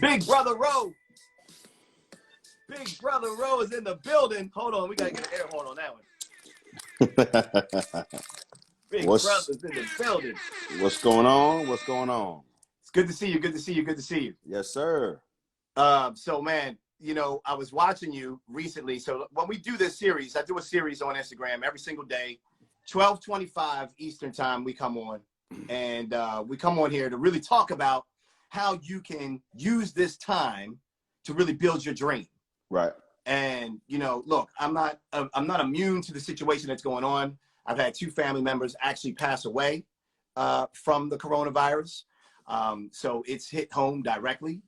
Big Brother Roe. Big Brother Roe is in the building. Hold on, we gotta get an air horn on that one. Big Brother's in the building. What's going on? What's going on? It's good to see you. Good to see you. Good to see you. Yes, sir. So man, you know, I was watching you recently. So when we do this series, I do a series on Instagram every single day, 12:25 Eastern time. We come on, and we come on here to really talk about how you can use this time to really build your dream. Right. And you know, look, I'm not immune to the situation that's going on. I've had 2 family members actually pass away from the coronavirus. So it's hit home directly.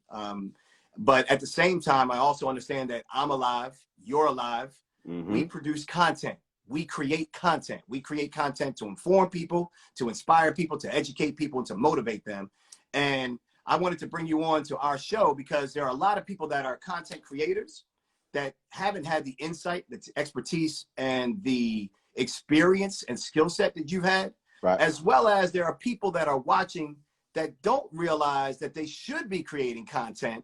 But at the same time, I also understand that I'm alive, you're alive. Mm-hmm. We produce content. We create content. We create content to inform people, to inspire people, to educate people, and to motivate them. And I wanted to bring you on to our show because there are a lot of people that are content creators that haven't had the insight, the expertise, and the experience and skill set that you've had, right. As well as there are people that are watching that don't realize that they should be creating content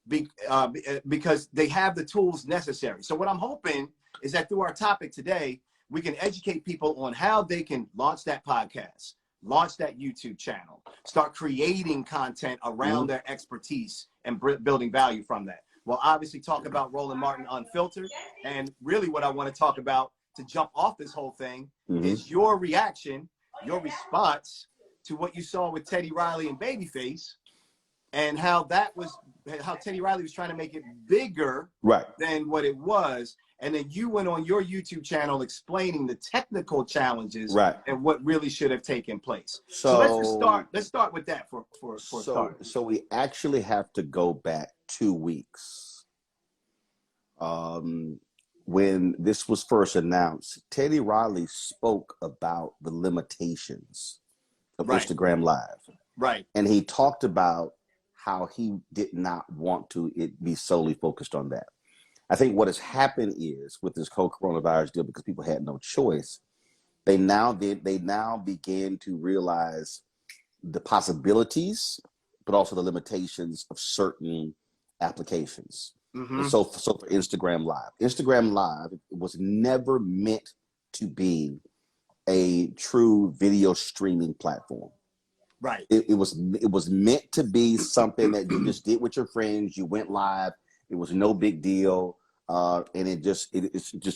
because they have the tools necessary. So what I'm hoping is that through our topic today, we can educate people on how they can launch that podcast, launch that YouTube channel, start creating content around their expertise and building value from that. We'll obviously talk about Roland Martin Unfiltered. And really what I want to talk about to jump off this whole thing is your reaction, your response to what you saw with Teddy Riley and Babyface, and how Teddy Riley was trying to make it bigger than what it was. And then you went on your YouTube channel explaining the technical challenges and what really should have taken place. So let's start with that for a start. So we actually have to go back 2 weeks. When this was first announced, Teddy Riley spoke about the limitations of Instagram Live. Right. And he talked about how he did not want it be solely focused on that. I think what has happened is with this whole coronavirus deal, because people had no choice, they now began to realize the possibilities, but also the limitations of certain applications. Mm-hmm. So for Instagram Live was never meant to be a true video streaming platform. Right. It was meant to be something that you just did with your friends. You went live. It was no big deal. And it just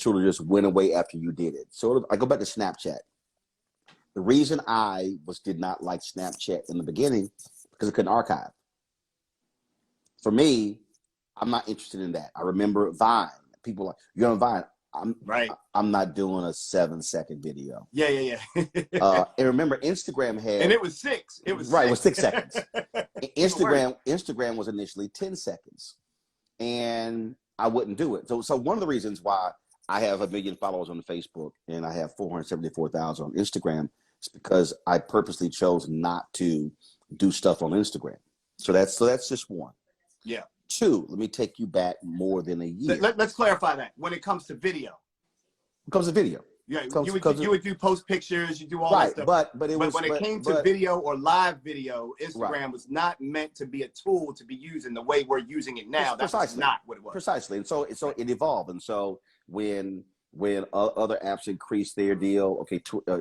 sort of just went away after you did it. So I go back to Snapchat. The reason I did not like Snapchat in the beginning because it couldn't archive. For me, I'm not interested in that. I remember Vine. People like, you're on Vine. I'm not doing a 7-second video. Yeah. And remember, Instagram had, and it was 6. It was It was 6 seconds. Instagram was initially 10 seconds, and I wouldn't do it. So one of the reasons why I have 1 million followers on Facebook and I have 474,000 on Instagram is because I purposely chose not to do stuff on Instagram. So that's just one. Yeah. 2, let me take you back more than a year. Let's clarify that. When it comes to video. When it comes to video. Yeah, you would do post pictures, you do all that stuff. But when it came to video or live video, Instagram was not meant to be a tool to be used in the way we're using it now. That's not what it was. Precisely. And so it evolved. And so when other apps increased their deal,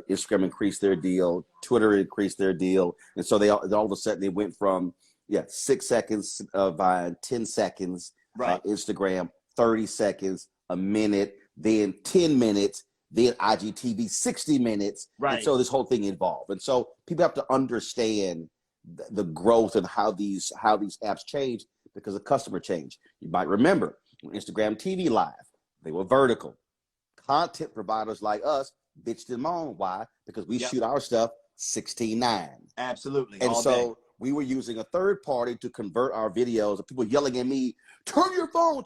Instagram increased their deal, Twitter increased their deal. And so all of a sudden they went from 6 seconds Vine, 10 seconds Instagram, 30 seconds, a minute, then 10 minutes, then IGTV 60 minutes. Right. And so this whole thing evolved. And so people have to understand the growth and how these apps change because the customer change. You might remember Instagram TV Live, they were vertical. Content providers like us bitched them on. Why? Because we shoot our stuff 16:9. Absolutely. And so we were using a third party to convert our videos, and people yelling at me, turn your phone.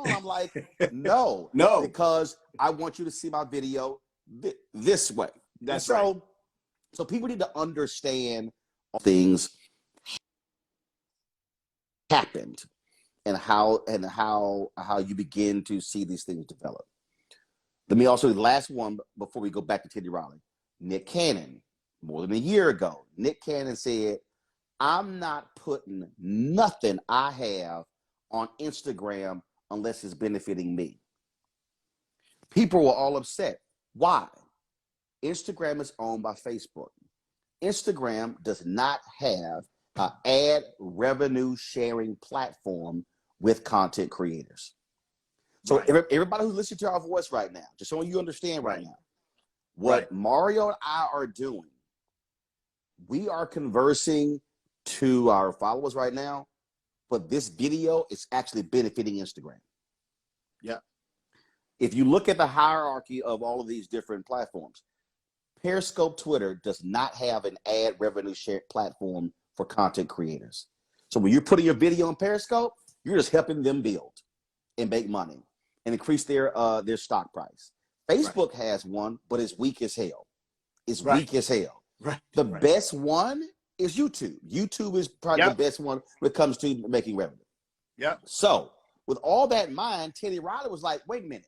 I'm like, no, because I want you to see my video this way. That's right. So people need to understand things happened and how you begin to see these things develop. Let me also, the last one before we go back to Teddy Riley, Nick Cannon, more than a year ago, Nick Cannon said, I'm not putting nothing I have on Instagram unless it's benefiting me. People were all upset. Why? Instagram is owned by Facebook. Instagram does not have an ad revenue sharing platform with content creators. So everybody who's listening to our voice right now, just so you understand right now, what Mario and I are doing, we are conversing to our followers right now, but this video is actually benefiting Instagram. Yeah. If you look at the hierarchy of all of these different platforms, Periscope Twitter does not have an ad revenue share platform for content creators. So when you're putting your video on Periscope, you're just helping them build and make money and increase their stock price. Facebook has one, but it's weak as hell. It's weak as hell. The best one is YouTube. YouTube is probably the best one when it comes to making revenue. So with all that in mind, Teddy Riley was like, wait a minute.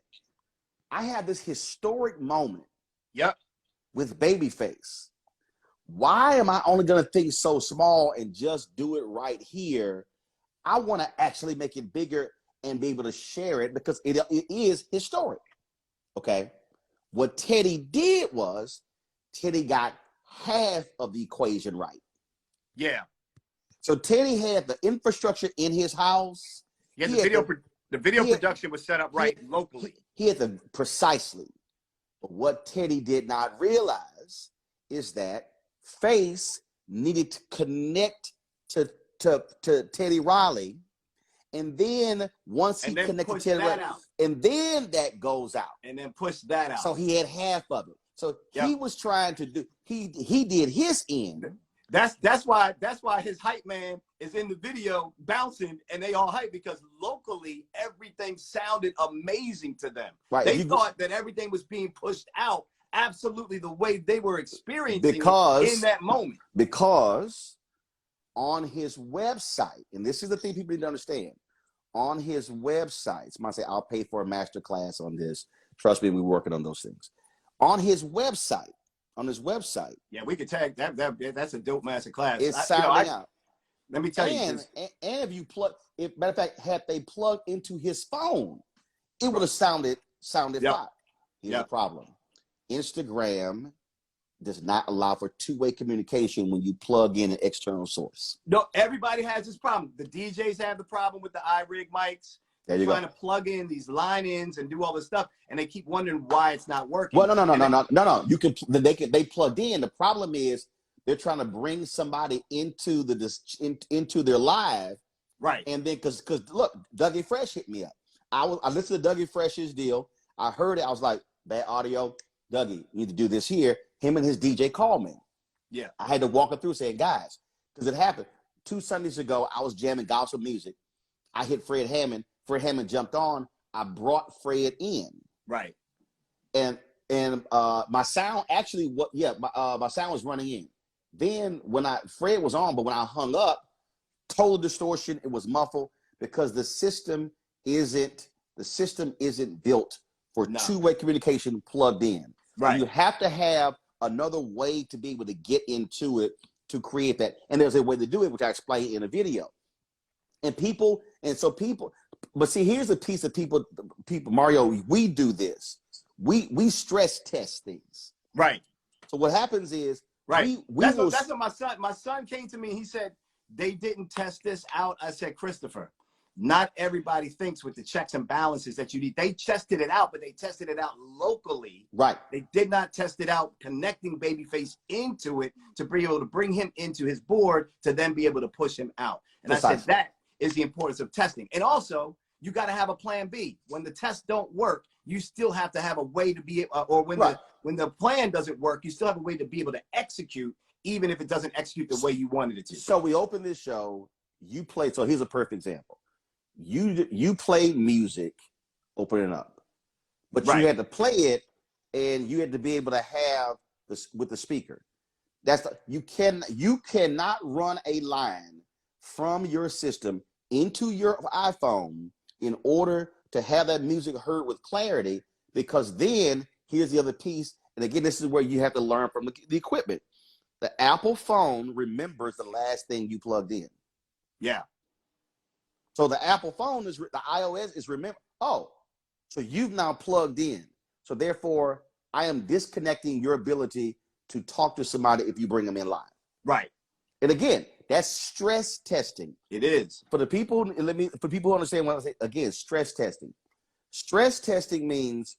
I have this historic moment with Babyface. Why am I only going to think so small and just do it right here? I want to actually make it bigger and be able to share it because it is historic. Okay. What Teddy did was Teddy got half of the equation right. Yeah. So Teddy had the infrastructure in his house. Yeah, the video production was set up locally. He had the precisely. But what Teddy did not realize is that Face needed to connect to Teddy Riley. And then once he connected to Teddy Riley, and then that goes out. And then push that out. So he had half of it. So he was trying to do, he did his end. That's why his hype man is in the video bouncing and they all hype because locally everything sounded amazing to them. They thought that everything was being pushed out absolutely the way they were experiencing it in that moment. Because on his website, and this is the thing people need to understand, on his website, somebody say, I'll pay for a masterclass on this. Trust me, we're working on those things. On his website, yeah, we could tag that. That's a dope master class. It's sounding out. Let me tell you. And if you plug, matter of fact, had they plugged into his phone, it would have sounded fine. Here's the problem: Instagram does not allow for two-way communication when you plug in an external source. No, everybody has this problem. The DJs have the problem with the iRig mics. They're trying to plug in these line-ins and do all this stuff, and they keep wondering why it's not working. Well, no. You can they plugged in. The problem is they're trying to bring somebody into their live, and then because look, Dougie Fresh hit me up. I listened to Dougie Fresh's deal. I heard it. I was like, bad audio. Dougie, you need to do this here. Him and his DJ called me. Yeah, I had to walk it through saying, guys, because it happened 2 Sundays ago. I was jamming gospel music. I hit Fred Hammond. Fred Hammond jumped on. I brought Fred in. Right. And my sound actually, my sound was running in. Then when Fred was on, but when I hung up, total distortion. It was muffled because the system isn't built for two-way communication plugged in. Right. You have to have another way to be able to get into it to create that. And there's a way to do it, which I explained in a video. But see, here's a piece of people, Mario, we do this. We stress test things. Right. So what happens is, that's what my son came to me. He said, they didn't test this out. I said, Christopher, not everybody thinks with the checks and balances that you need. They tested it out, but they tested it out locally. Right. They did not test it out, connecting Babyface into it to be able to bring him into his board to then be able to push him out. And I said, that is the importance of testing. And also, you got to have a plan B. When the tests don't work, you still have to have a way to be, or when the plan doesn't work, you still have a way to be able to execute, even if it doesn't execute the way you wanted it to. So we open this show, you play, so here's a perfect example. You play music opening up, but you had to play it and you had to be able to have this with the speaker. You cannot run a line from your system into your iPhone in order to have that music heard with clarity, because then here's the other piece. And again, this is where you have to learn from the equipment. The Apple phone remembers the last thing you plugged in. Yeah. So the Apple phone the iOS is remember. Oh, so you've now plugged in. So therefore, I am disconnecting your ability to talk to somebody if you bring them in live. Right. And again, that's stress testing. It is. For people who understand what I say, again, stress testing. Stress testing means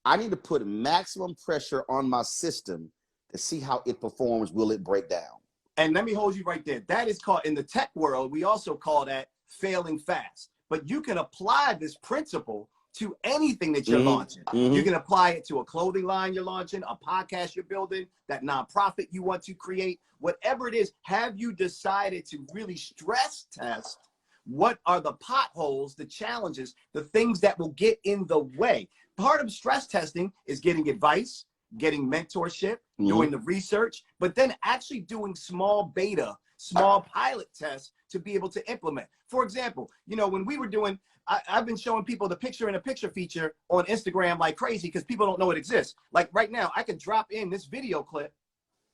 I need to put maximum pressure on my system to see how it performs. Will it break down? And let me hold you right there. That is called, in the tech world, we also call that failing fast. But you can apply this principle to anything that you're launching. You can apply it to a clothing line you're launching, a podcast you're building, that nonprofit you want to create, whatever it is. Have you decided to really stress test what are the potholes, the challenges, the things that will get in the way? Part of stress testing is getting advice, getting mentorship, doing the research, but then actually doing small beta, small pilot tests to be able to implement. For example, you know, when we were doing, I've been showing people the picture in a picture feature on Instagram like crazy because people don't know it exists. Like right now, I could drop in this video clip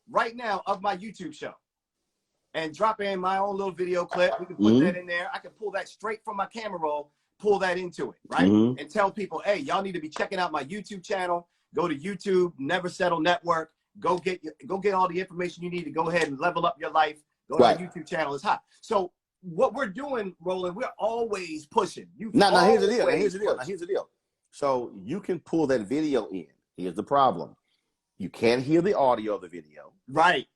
right now of my YouTube show and drop in my own little video clip. We can put that in there. I can pull that straight from my camera roll, pull that into it, right? And tell people, hey, y'all need to be checking out my YouTube channel. Go to YouTube, Never Settle Network. Go get all the information you need to go ahead and level up your life. Go to our YouTube channel. It's hot. So what we're doing, Roland, we're always pushing. Now here's the deal. So you can pull that video in. Here's the problem. You can't hear the audio of the video. Right.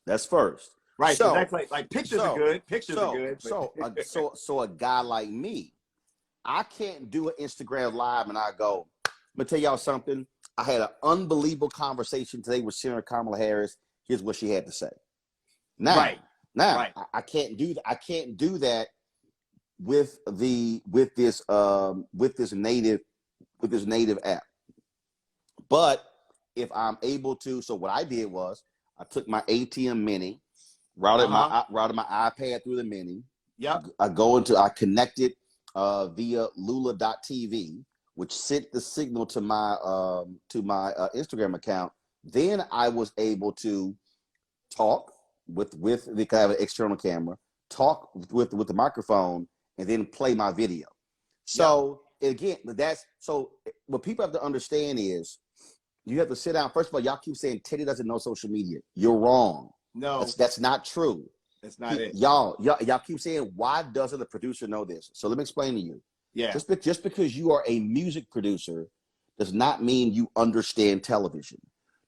That's first. Right. So that's like pictures are good. Pictures are good. So a guy like me, I can't do an Instagram live and I go, I'm gonna tell y'all something. I had an unbelievable conversation today with Senator Kamala Harris. Here's what she had to say. Now, I can't do that. I can't do that with this native app. But if I'm able to, so what I did was I took my ATM Mini, routed my iPad through the Mini. Yep. I connected via Lula.tv, which sent the signal to my Instagram account. Then I was able to talk with the kind of an external camera, talk with the microphone, and then play my video. So again, what people have to understand is you have to sit down. First of all, y'all keep saying Teddy doesn't know social media. You're wrong. No, that's not true. That's not it. Y'all keep saying, why doesn't the producer know this? So let me explain to you. Yeah. Just because you are a music producer does not mean you understand television.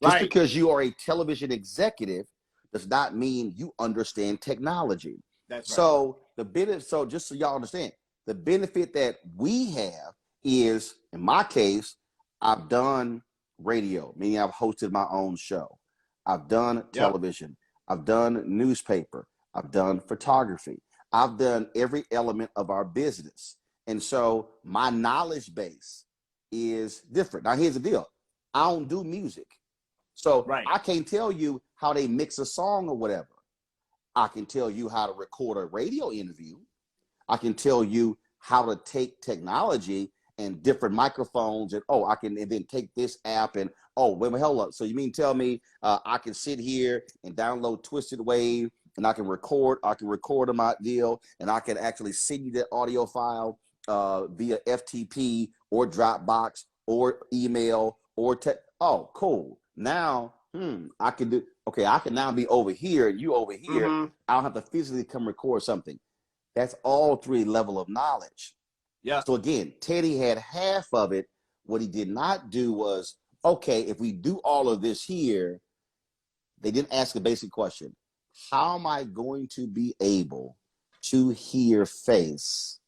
Just because you are a television executive does not mean you understand technology. That's right. So just so y'all understand, the benefit that we have is, in my case, I've done radio, meaning I've hosted my own show. I've done television. I've done newspaper. I've done photography. I've done every element of our business. And so my knowledge base is different. Now, here's the deal. I don't do music. So I can't tell you how they mix a song or whatever. I can tell you how to record a radio interview. I can tell you how to take technology and different microphones and then take this app and wait, hold up. So you mean tell me I can sit here and download Twisted Wave and I can record on my deal and I can actually send you that audio file via FTP or Dropbox or email or text. Oh, cool. Now, I can now be over here, you over here. I don't have to physically come record something. That's all three level of knowledge. Yeah. So again, Teddy had half of it. What he did not do was, okay, if we do all of this here, they didn't ask a basic question. How am I going to be able to hear face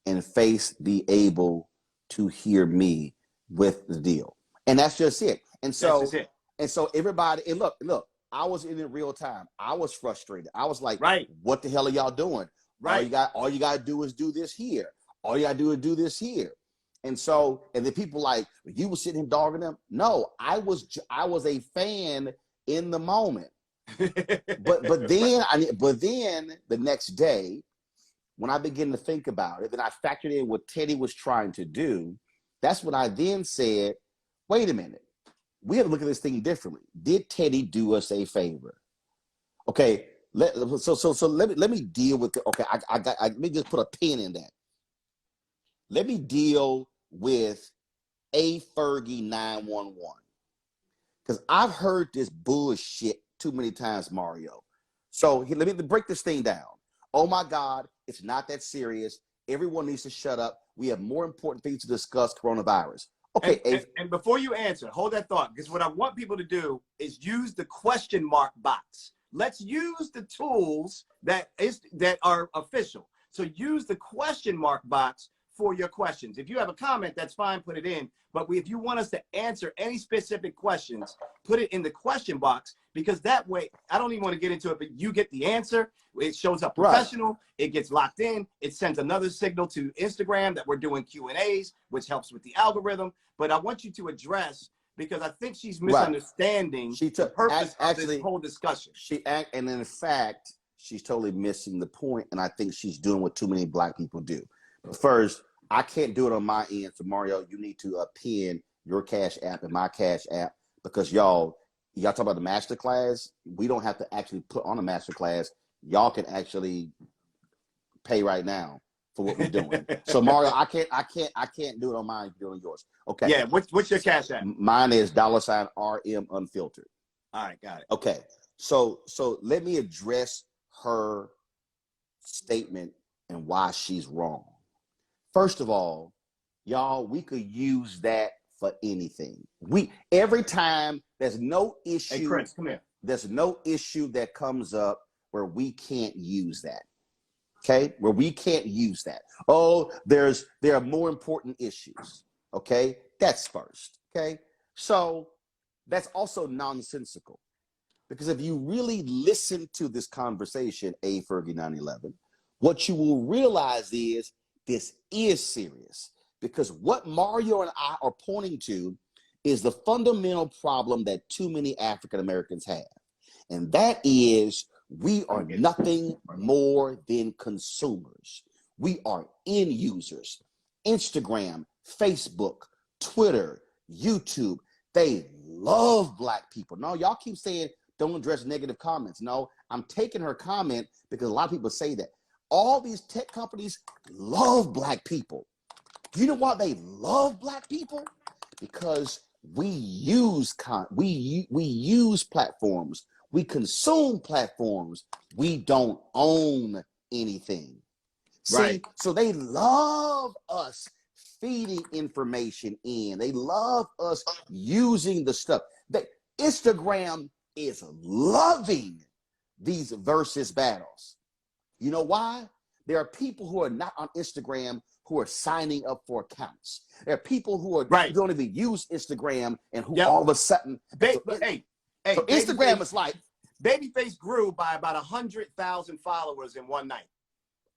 and face be able to hear me with the deal? And that's just it. And so, everybody, and look, I was in it real time. I was frustrated. I was like, what the hell are y'all doing? All you got to do is do this here. All you got to do is do this here. And so, and the people like, you were sitting here dogging them. No, I was a fan in the moment. but then the next day, when I began to think about it, then I factored in what Teddy was trying to do. That's when I then said, wait a minute. We have to look at this thing differently. Did Teddy do us a favor? Okay. So let me deal with okay. Let me just put a pin in that. Let me deal with A Fergie 911 because I've heard this bullshit too many times, Mario. So let me break this thing down. Oh my God, it's not that serious. Everyone needs to shut up. We have more important things to discuss. Coronavirus. Okay. And before you answer, hold that thought, because what I want people to do is use the question mark box. Let's use the tools that are official. So use the question mark box for your questions. If you have a comment, that's fine, put it in. But if you want us to answer any specific questions, put it in the question box, because that way, I don't even want to get into it, but you get the answer. It shows up professional. Right. It gets locked in. It sends another signal to Instagram that we're doing Q&As, which helps with the algorithm. But I want you to address, because I think she's misunderstanding the purpose of this whole discussion. And in fact, she's totally missing the point, and I think she's doing what too many Black people do. But first, I can't do it on my end. So Mario, you need to pin your Cash App and my Cash App, because y'all talk about the masterclass. We don't have to actually put on a masterclass. Y'all can actually pay right now for what we're doing. So Mario, I can't do it on mine. Do it on yours. Okay. Yeah. What's your Cash App? Mine is $RM Unfiltered. All right, got it. Okay. So let me address her statement and why she's wrong. First of all, y'all, we could use that for anything. Every time there's no issue. Hey, Chris, come here. There's no issue that comes up where we can't use that. Okay, where we can't use that. Oh, there are more important issues. Okay, that's first. Okay, so that's also nonsensical, because if you really listen to this conversation, A Fergie 911, what you will realize is this is serious, because what Mario and I are pointing to is the fundamental problem that too many African Americans have. And that is, we are nothing more than consumers. We are end users. Instagram, Facebook, Twitter, YouTube, they love Black people. No, y'all keep saying don't address negative comments. No, I'm taking her comment because a lot of people say that. All these tech companies love Black people. Do you know why they love Black people? Because we use platforms. We consume platforms. We don't own anything. Right. See, so they love us feeding information in. They love us using the stuff. Instagram is loving these versus battles. You know why? There are people who are not on Instagram who are signing up for accounts. There are people who don't even use Instagram and who all of a sudden. So Instagram is like. Babyface grew by about 100,000 followers in one night.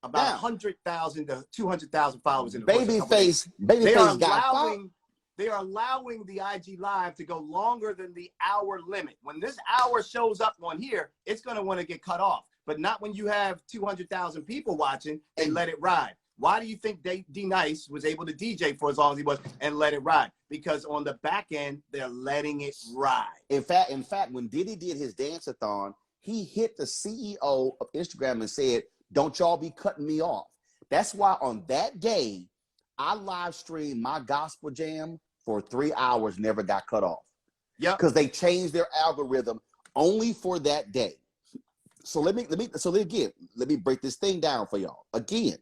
About 100,000 to 200,000 followers in the Babyface they are allowing the IG Live to go longer than the hour limit. When this hour shows up on here, it's going to want to get cut off. But not when you have 200,000 people watching and let it ride. Why do you think D Nice was able to DJ for as long as he was and let it ride? Because on the back end, they're letting it ride. In fact, when Diddy did his dance-a-thon, he hit the CEO of Instagram and said, "Don't y'all be cutting me off." That's why on that day, I live streamed my gospel jam for 3 hours, never got cut off. Yeah, because they changed their algorithm only for that day. So let me break this thing down for y'all. Again,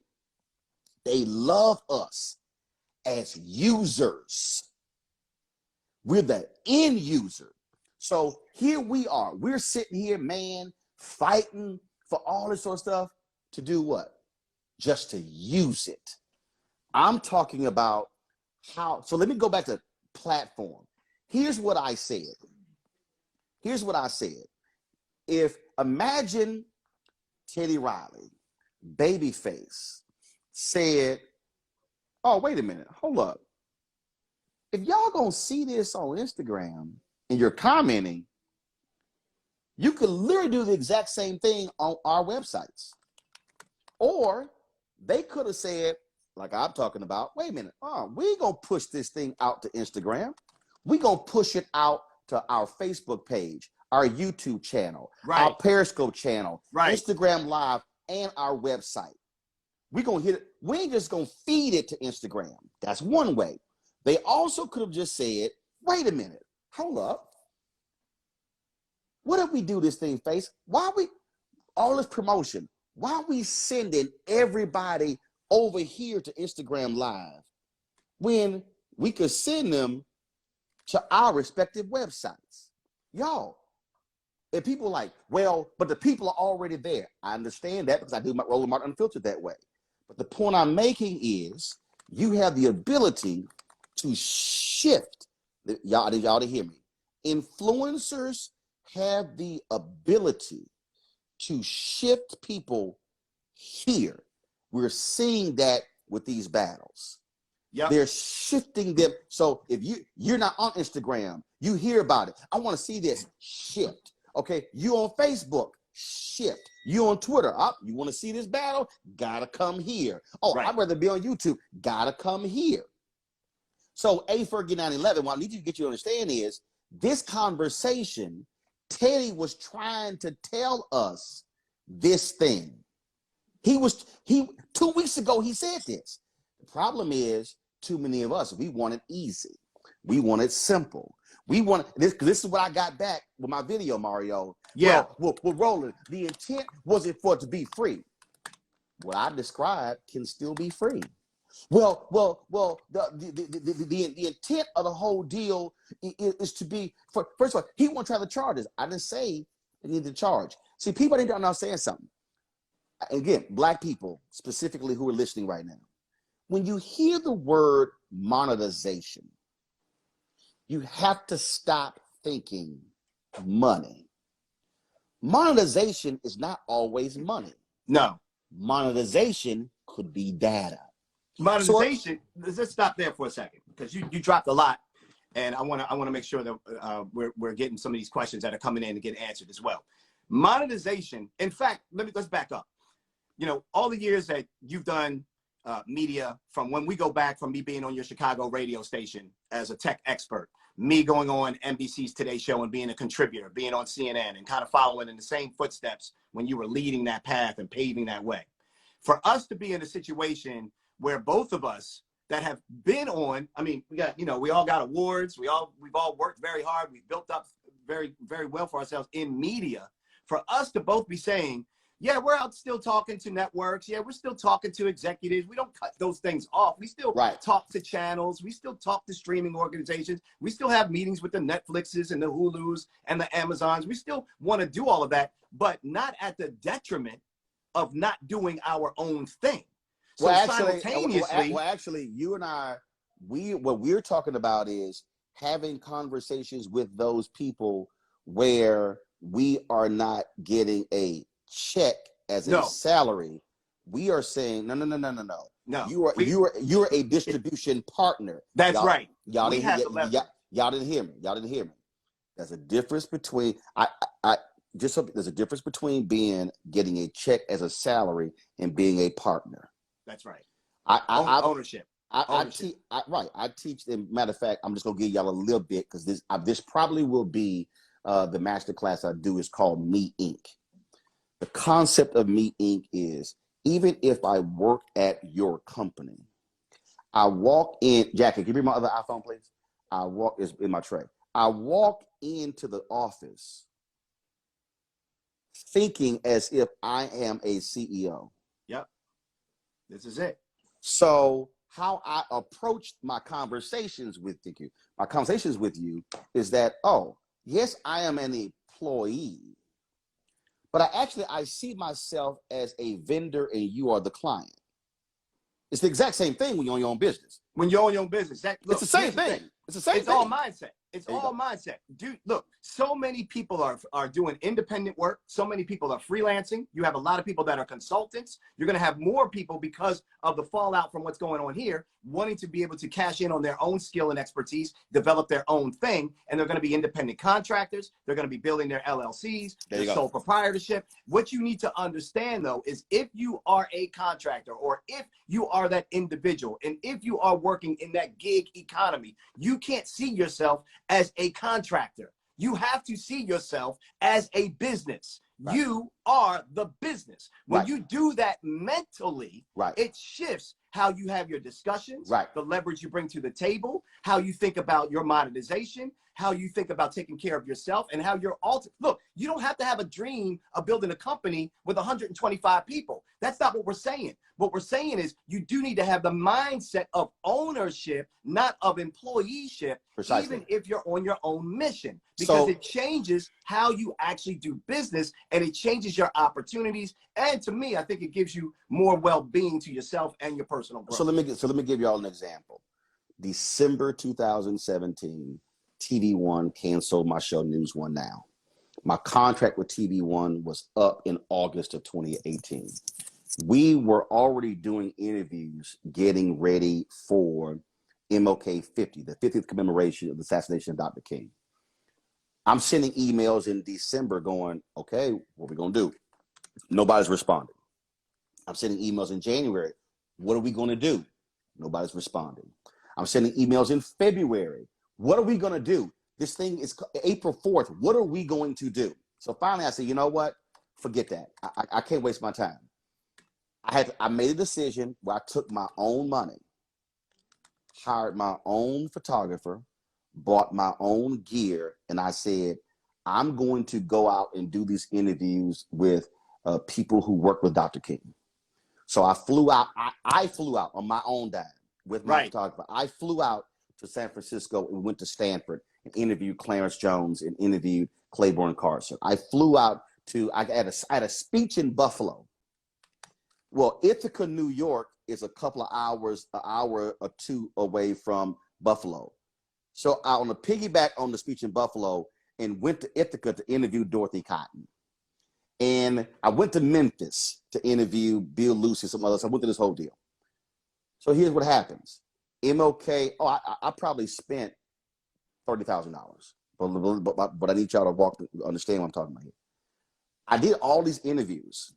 they love us as users. We're the end user. So here we are. We're sitting here, man, fighting for all this sort of stuff to do what? Just to use it. I'm talking about how. So let me go back to platform. Here's what I said. If imagine Teddy Riley, Babyface, said, "Oh, wait a minute, hold up. If y'all gonna see this on Instagram and you're commenting, you could literally do the exact same thing on our websites." Or they could have said, like I'm talking about, wait a minute, we gonna push this thing out to Instagram. We gonna push it out to our Facebook page, our YouTube channel, right, our Periscope channel, right, Instagram Live, and our website. We're going to hit it. We ain't just going to feed it to Instagram. That's one way. They also could have just said, wait a minute, hold up. What if we do this thing, Face? Why are we, all this promotion, why are we sending everybody over here to Instagram Live when we could send them to our respective websites? Y'all, if people like, well, but the people are already there. I understand that because I do my Roland Martin Unfiltered that way. But the point I'm making is you have the ability to shift. Y'all to hear me. Influencers have the ability to shift people here. We're seeing that with these battles. Yep. They're shifting them. So if you're not on Instagram, you hear about it. I want to see this shift. Okay, you on Facebook, shift. You on Twitter, you want to see this battle? Gotta come here. Oh, right. I'd rather be on YouTube. Gotta come here. So A Fergie 911, what I need you to get you to understand is this conversation, Teddy was trying to tell us this thing. 2 weeks ago, he said this. The problem is too many of us, we want it easy. We want it simple. We want this. This is what I got back with my video, Mario. Yeah. Well, Roland, the intent wasn't for it to be free. What I described can still be free. Well, the intent of the whole deal is to be for. First of all, he won't try to charge us. I didn't say they need to charge. See, people need to understand something. Again, Black people specifically who are listening right now, when you hear the word monetization, you have to stop thinking money. Monetization is not always money. No. Monetization could be data. Monetization, let's stop there for a second, because you dropped a lot, and I want to make sure that we're getting some of these questions that are coming in to get answered as well. Monetization, in fact, let's back up. You know, all the years that you've done media, from when we go back from me being on your Chicago radio station as a tech expert, me going on NBC's Today Show and being a contributor, being on CNN and kind of following in the same footsteps when you were leading that path and paving that way. For us to be in a situation where both of us that have been on, I mean, we all got awards, we've all worked very hard, we've built up very, very well for ourselves in media. For us to both be saying, yeah, we're out still talking to networks. Yeah, we're still talking to executives. We don't cut those things off. We still talk to channels. We still talk to streaming organizations. We still have meetings with the Netflixes and the Hulus and the Amazons. We still want to do all of that, but not at the detriment of not doing our own thing. So simultaneously, actually, you and I, what we're talking about is having conversations with those people where we are not getting a check as a salary. We are saying no. You are a distribution partner. That's right. Y'all didn't hear me. There's a difference between there's a difference between getting a check as a salary and being a partner. That's right. Ownership. I teach them. Matter of fact, I'm just gonna give y'all a little bit, because this probably will be the masterclass I do. Is called Me Inc. The concept of Me Inc. is, even if I work at your company, I walk in. Jackie, give me my other iPhone, please. It's in my tray. I walk into the office thinking as if I am a CEO. Yep. This is it. So how I approach my conversations with you is that, oh, yes, I am an employee, but I see myself as a vendor and you are the client. It's the exact same thing when you're on your own business. When you're on your own business, it's the same thing. It's the same thing. It's all mindset. It's all mindset. Dude, look, so many people are doing independent work. So many people are freelancing. You have a lot of people that are consultants. You're going to have more people, because of the fallout from what's going on here, wanting to be able to cash in on their own skill and expertise, develop their own thing. And they're going to be independent contractors. They're going to be building their LLCs, their sole proprietorship. What you need to understand, though, is if you are a contractor, or if you are that individual, and if you are working in that gig economy, you can't see yourself as a contractor. You have to see yourself as a business. Right. You are the business. When Right. you do that mentally, right. it shifts how you have your discussions, right. the leverage you bring to the table, how you think about your monetization, how you think about taking care of yourself, and how you're look, you don't have to have a dream of building a company with 125 people. That's not what we're saying. What we're saying is you do need to have the mindset of ownership, not of employeeship, Precisely. even if you're on your own mission, because it changes how you actually do business, and it changes your opportunities. And to me, I think it gives you more well-being to yourself and your personal growth. So let me give you all an example. December 2017, TV One canceled my show News One Now. My contract with TV One was up in August of 2018. We were already doing interviews, getting ready for MLK 50, the 50th commemoration of the assassination of Dr. King. I'm sending emails in December going, okay, what are we going to do? Nobody's responding. I'm sending emails in January. What are we going to do? Nobody's responding. I'm sending emails in February. What are we going to do? This thing is April 4th. What are we going to do? So finally I said, you know what? Forget that. I can't waste my time. I made a decision where I took my own money, hired my own photographer, bought my own gear, and I said, I'm going to go out and do these interviews with people who work with Dr. King. So I flew out. I flew out on my own dime with my photographer. I flew out to San Francisco and went to Stanford and interviewed Clarence Jones and interviewed Claiborne Carson. I flew out to, I had a speech in Buffalo. Well, Ithaca, New York is a couple of hours, an hour or two away from Buffalo. So I on a piggyback on the speech in Buffalo and went to Ithaca to interview Dorothy Cotton. And I went to Memphis to interview Bill Lucy, some others. I went to this whole deal. So here's what happens. MLK, I probably spent $30,000. But I need y'all to understand what I'm talking about here. I did all these interviews.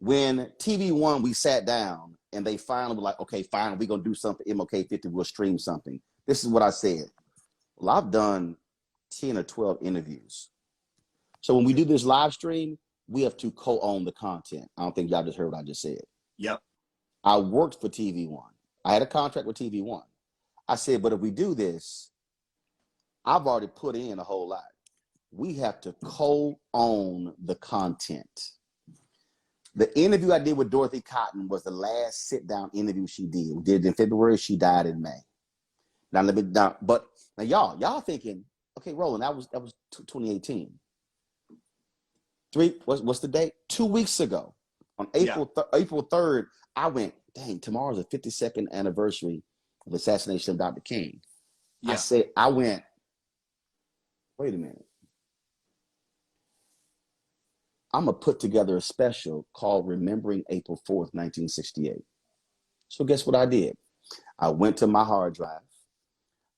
When TV One, we sat down and they finally were like, okay, fine, we're going to do something. MLK 50, we'll stream something. This is what I said. Well, I've done 10 or 12 interviews. So when we do this live stream, we have to co-own the content. I don't think y'all just heard what I just said. Yep. I worked for TV One. I had a contract with TV One. I said, but if we do this, I've already put in a whole lot. We have to co-own the content. The interview I did with Dorothy Cotton was the last sit-down interview she did. We did it in February. She died in May. But y'all thinking, okay, Roland, that was 2018. What's the date? 2 weeks ago, on April 3rd, I went, dang, tomorrow's the 52nd anniversary of the assassination of Dr. King. Yeah. I went, wait a minute. I'm going to put together a special called Remembering April 4th, 1968. So guess what I did? I went to my hard drive.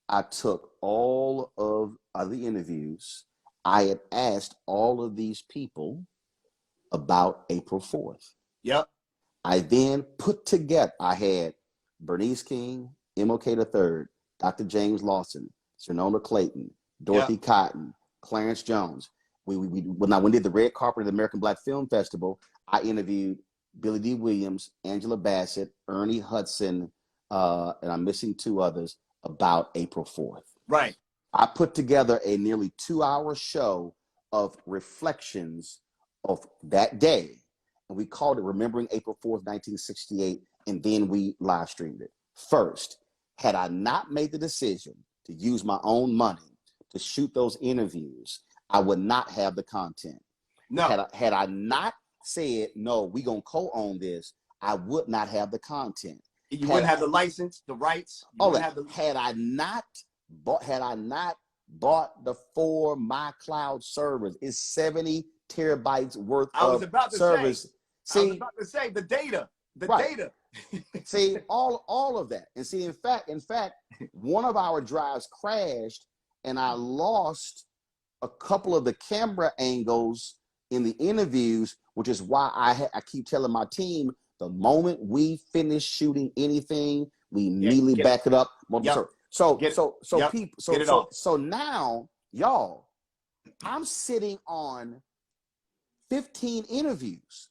I took all of the interviews. I had asked all of these people about April 4th. Yep. I then put together, I had Bernice King, MLK III, Dr. James Lawson, Sonoma Clayton, Dorothy Cotton, Clarence Jones. When I did the red carpet at the American Black Film Festival, I interviewed Billy D. Williams, Angela Bassett, Ernie Hudson, and I'm missing two others about April 4th. Right. I put together a nearly 2-hour show of reflections of that day. And we called it Remembering April 4th, 1968. And then we live streamed it. First, had I not made the decision to use my own money to shoot those interviews, I would not have the content. No. Had I not said, no, we're going to co-own this, I would not have the content. You wouldn't have the license, the rights. Had I not bought the 4 MyCloud servers, it's 70 terabytes worth of servers. I was about to say the data. Data. See, all of that. And see, in fact, one of our drives crashed and I lost a couple of the camera angles in the interviews, which is why I keep telling my team, the moment we finish shooting anything, we immediately back it up. Yep. So now Y'all, I'm sitting on 15 interviews.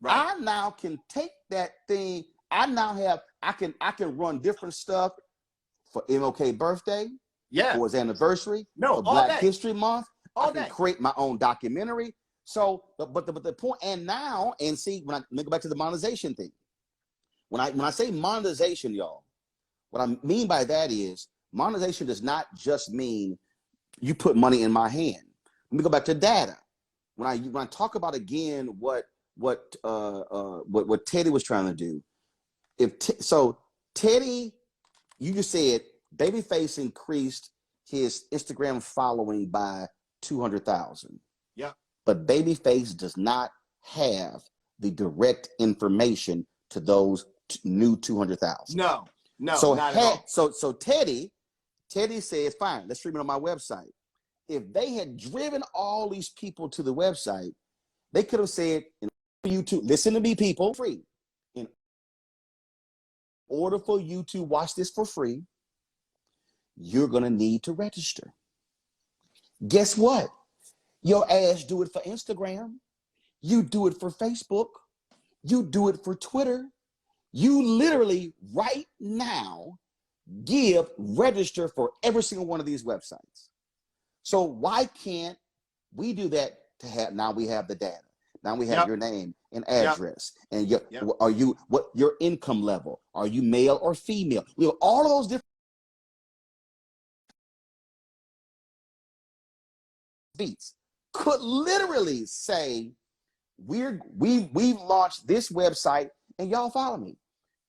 Right. I now can take that thing. I can run different stuff for MLK birthday, for his anniversary, for Black History Month. I can create my own documentary. So, but the point, and see, let me go back to the monetization thing. When I say monetization, y'all, what I mean by that is monetization does not just mean you put money in my hand. Let me go back to data. When I talk about again what Teddy was trying to do, so Teddy, you just said Babyface increased his Instagram following by 200,000. Yeah. But Babyface does not have the direct information to those new 200,000. No, so not at all. So Teddy says, fine, let's stream it on my website. If they had driven all these people to the website, they could have said, in order for you to listen to me, people, free. In order for you to watch this for free, you're going to need to register. Guess what? Your ass do it for Instagram. You do it for Facebook. You do it for Twitter. You literally right now register for every single one of these websites. So why can't we do that to have, now we have the data. Now we have your name and address and what your income level. Are you male or female? We have all of those different beats. Could literally say, we've launched this website and y'all follow me.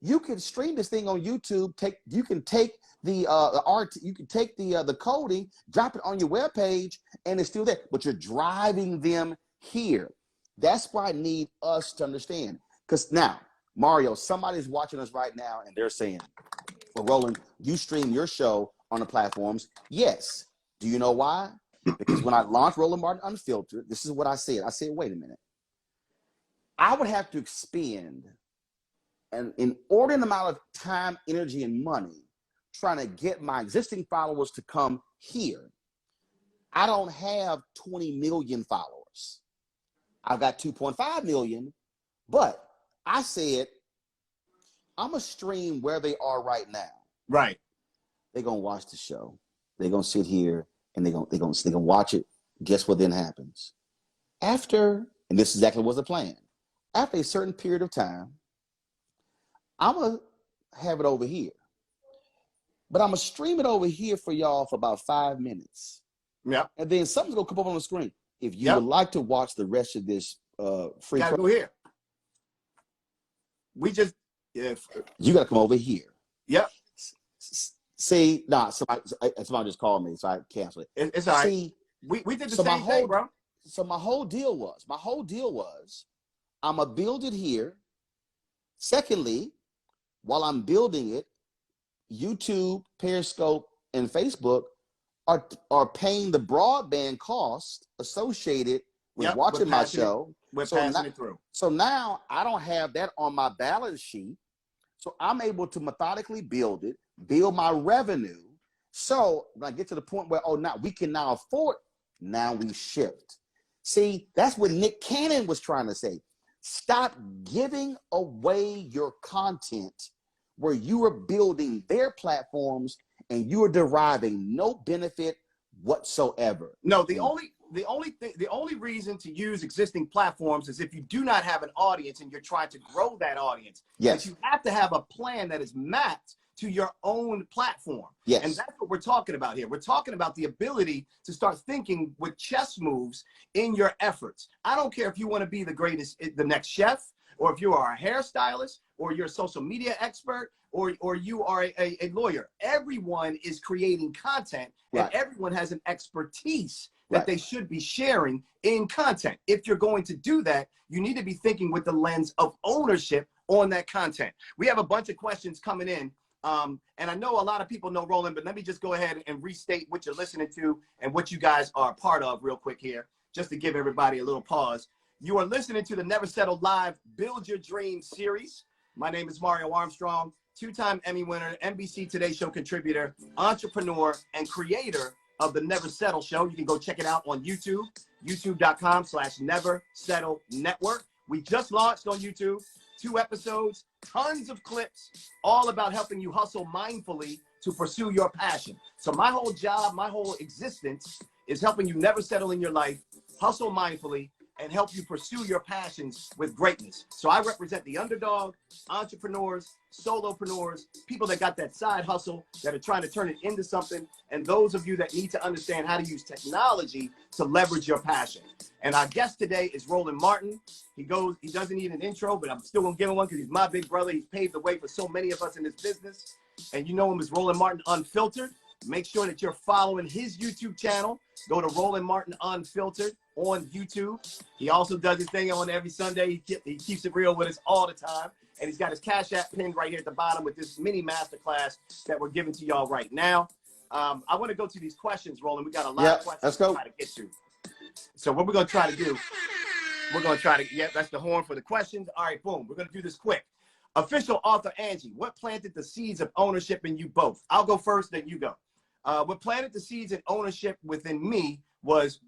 You can stream this thing on YouTube. You can take the art, you can take the coding, drop it on your webpage, and it's still there. But you're driving them here. That's why I need us to understand. Because now, Mario, somebody's watching us right now, and they're saying, "Well, Roland, you stream your show on the platforms." Yes. Do you know why? Because when I launched Roland Martin Unfiltered, this is what I said. I said, wait a minute. I would have to expend an inordinate amount of time, energy, and money trying to get my existing followers to come here. I don't have 20 million followers. I've got 2.5 million, but I said, I'm going to stream where they are right now. Right. They're going to watch the show. They're going to sit here and they're going to watch it. Guess what then happens? After, and this exactly was the plan, after a certain period of time, I'm going to have it over here. But I'm going to stream it over here for y'all for about 5 minutes. Yeah. And then something's going to come up on the screen. If you would like to watch the rest of this free, gotta go here. We just, you got to come over here. Yep. See, somebody just called me, so I canceled it. It's all right. See, we did the same thing, bro. So my whole deal was, I'm going to build it here. Secondly, while I'm building it, YouTube, Periscope, and Facebook are paying the broadband cost associated with watching my show. We're passing it through. So now I don't have that on my balance sheet. So I'm able to methodically build it, build my revenue. So when I get to the point where, now we can now afford, now we shift. See, that's what Nick Cannon was trying to say. Stop giving away your content where you are building their platforms and you are deriving no benefit whatsoever. No, the only reason to use existing platforms is if you do not have an audience and you're trying to grow that audience. Yes. But you have to have a plan that is mapped to your own platform. Yes. And that's what we're talking about here. We're talking about the ability to start thinking with chess moves in your efforts. I don't care if you want to be the greatest, the next chef, or if you are a hairstylist, or you're a social media expert, or you are a lawyer. Everyone is creating content, and everyone has an expertise that they should be sharing in content. If you're going to do that, you need to be thinking with the lens of ownership on that content. We have a bunch of questions coming in. And I know a lot of people know Roland, but let me just go ahead and restate what you're listening to and what you guys are a part of real quick here, just to give everybody a little pause. You are listening to the Never Settle Live Build Your Dream series. My name is Mario Armstrong, two-time Emmy winner, NBC Today Show contributor, entrepreneur, and creator of the Never Settle Show. You can go check it out on YouTube, youtube.com/Never Settle Network. We just launched on YouTube, 2 episodes, tons of clips, all about helping you hustle mindfully to pursue your passion. So my whole job, my whole existence is helping you never settle in your life, hustle mindfully, and help you pursue your passions with greatness. So I represent the underdog, entrepreneurs, solopreneurs, people that got that side hustle, that are trying to turn it into something, and those of you that need to understand how to use technology to leverage your passion. And our guest today is Roland Martin. He doesn't need an intro, but I'm still gonna give him one because he's my big brother. He's paved the way for so many of us in this business. And you know him as Roland Martin Unfiltered. Make sure that you're following his YouTube channel. Go to Roland Martin Unfiltered on YouTube. He also does his thing on every Sunday. He keeps it real with us all the time. And he's got his Cash App pinned right here at the bottom with this mini masterclass that we're giving to y'all right now. I want to go to these questions, Roland. We got a lot of questions to try to get to. So what we're going to try to do, we're going to try to, that's the horn for the questions. All right, boom. We're going to do this quick. Official author Angie, what planted the seeds of ownership in you both? I'll go first, then you go. What planted the seeds of ownership within me was,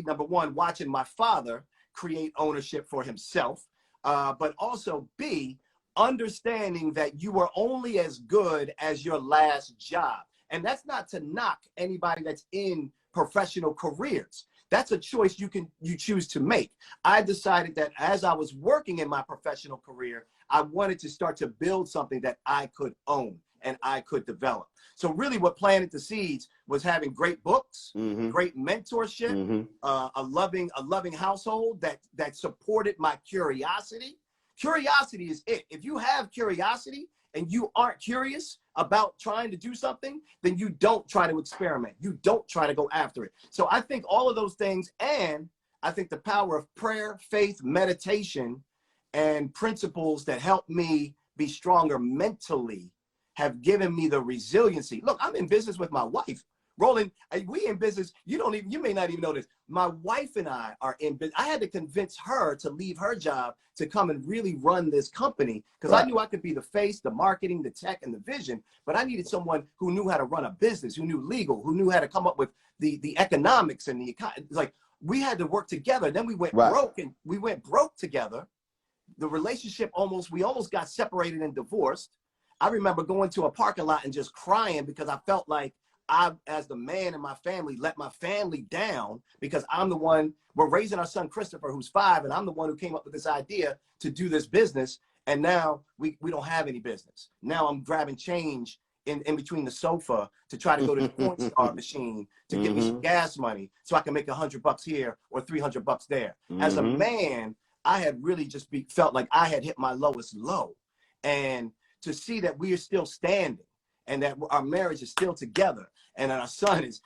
number one, watching my father create ownership for himself, but also B, understanding that you are only as good as your last job. And that's not to knock anybody that's in professional careers. That's a choice you choose to make. I decided that as I was working in my professional career, I wanted to start to build something that I could own and I could develop. So really what planted the seeds was having great books, great mentorship, a loving household that supported my curiosity. Curiosity is it. If you have curiosity and you aren't curious about trying to do something, then you don't try to experiment. You don't try to go after it. So I think all of those things, and I think the power of prayer, faith, meditation, and principles that help me be stronger mentally have given me the resiliency. Look, I'm in business with my wife. Roland, we in business, you may not even know this. My wife and I are in business. I had to convince her to leave her job to come and really run this company because I knew I could be the face, the marketing, the tech, and the vision, but I needed someone who knew how to run a business, who knew legal, who knew how to come up with the economics and like we had to work together. Then we went broke, and we went broke together. The relationship we almost got separated and divorced. I remember going to a parking lot and just crying because I felt like I, as the man in my family, let my family down because I'm the one, we're raising our son Christopher, who's 5, and I'm the one who came up with this idea to do this business. And now we don't have any business. Now I'm grabbing change in between the sofa to try to go to the point star machine to get me some gas money so I can make $100 here or $300 there. As a man, I had really just felt like I had hit my lowest low. And to see that we are still standing and that our marriage is still together and that our son is,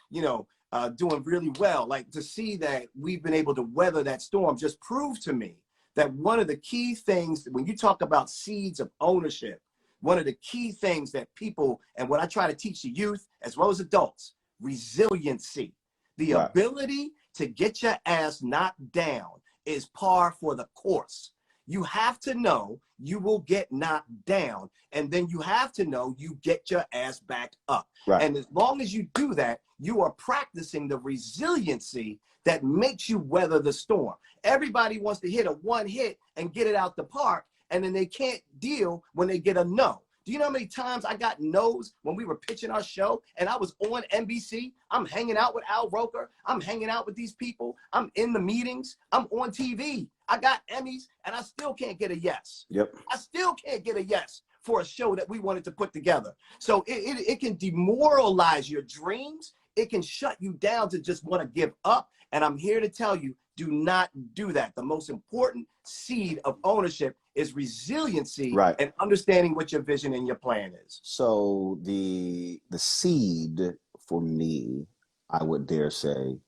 doing really well, like to see that we've been able to weather that storm just proved to me that one of the key things, when you talk about seeds of ownership, one of the key things that people, and what I try to teach the youth as well as adults, resiliency, the ability to get your ass knocked down is par for the course. You have to know you will get knocked down, and then you have to know you get your ass back up. And as long as you do that, you are practicing the resiliency that makes you weather the storm. Everybody wants to hit a one hit and get it out the park, and then they can't deal when they get a no. Do you know how many times I got no's when we were pitching our show and I was on NBC? I'm hanging out with Al Roker. I'm hanging out with these people. I'm in the meetings. I'm on TV. I got Emmys and I still can't get a yes. I still can't get a yes for a show that we wanted to put together. So it can demoralize your dreams. It can shut you down to just want to give up. And I'm here to tell you, do not do that. The most important seed of ownership is resiliency and understanding what your vision and your plan is. So the seed for me, I would dare say, is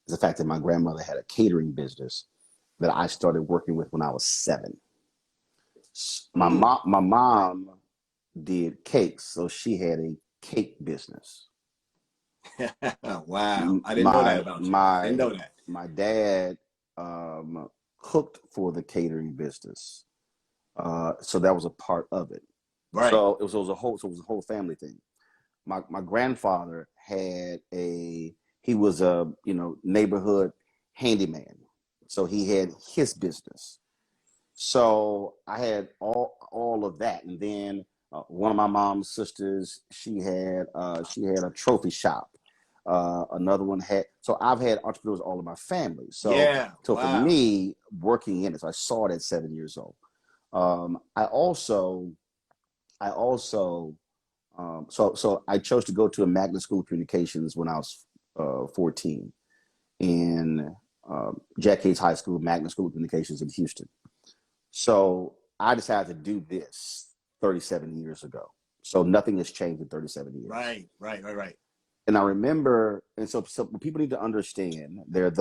the fact that my grandmother had a catering business that I started working with when I was 7. My mom did cakes, so she had a cake business. Wow, I didn't know that about you. I didn't know that. My dad cooked for the catering business, so that was a part of it. So it was a whole family thing. My grandfather had a He was a, you know, neighborhood handyman. So he had his business. So I had all of that. And then one of my mom's sisters, she had a trophy shop. Another one had, so I've had entrepreneurs all in my family. So, yeah, so wow. for me, working in it, so I saw it at 7 years old. I also, so I chose to go to a magnet school of communications when I was 14 in Jack Yates High School, magnet school of communications in Houston. So I decided to do this 37 years ago. So nothing has changed in 37 years. Right. And I remember, and so people need to understand, there are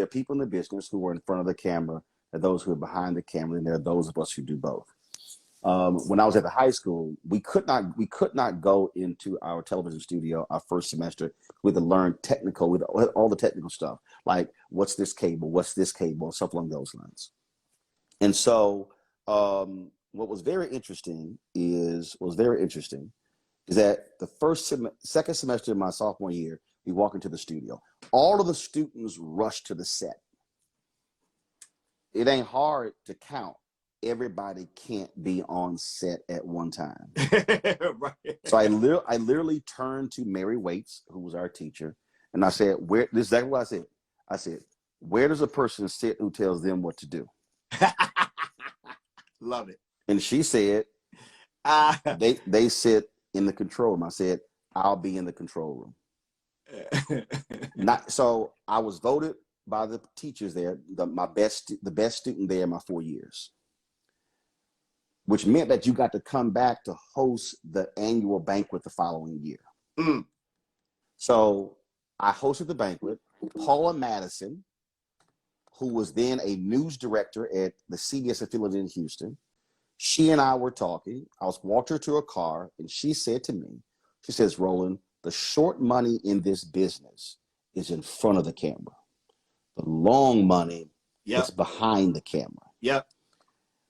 people in the business who are in front of the camera, there are those who are behind the camera, and there are those of us who do both. When I was at the high school, we could not go into our television studio our first semester with to learn technical, with all the technical stuff, like what's this cable, stuff along those lines. And so what was very interesting is that the second semester of my sophomore year, we walk into the studio. All of the students rush to the set. It ain't hard to count. Everybody can't be on set at one time. Right. So I literally turned to Mary Waits, who was our teacher, and I said, this is exactly what I said. I said, where does a person sit who tells them what to do? Love it. And she said, they sit in the control room. I said, I'll be in the control room. So I was voted by the teachers there, the best student there in my 4 years, which meant that you got to come back to host the annual banquet the following year. Mm. So I hosted the banquet. Paula Madison, who was then a news director at the CBS affiliate in Houston, she and I were talking. I walked her to a car, and she said to me, she says, Roland, the short money in this business is in front of the camera. The long money is behind the camera. Yep.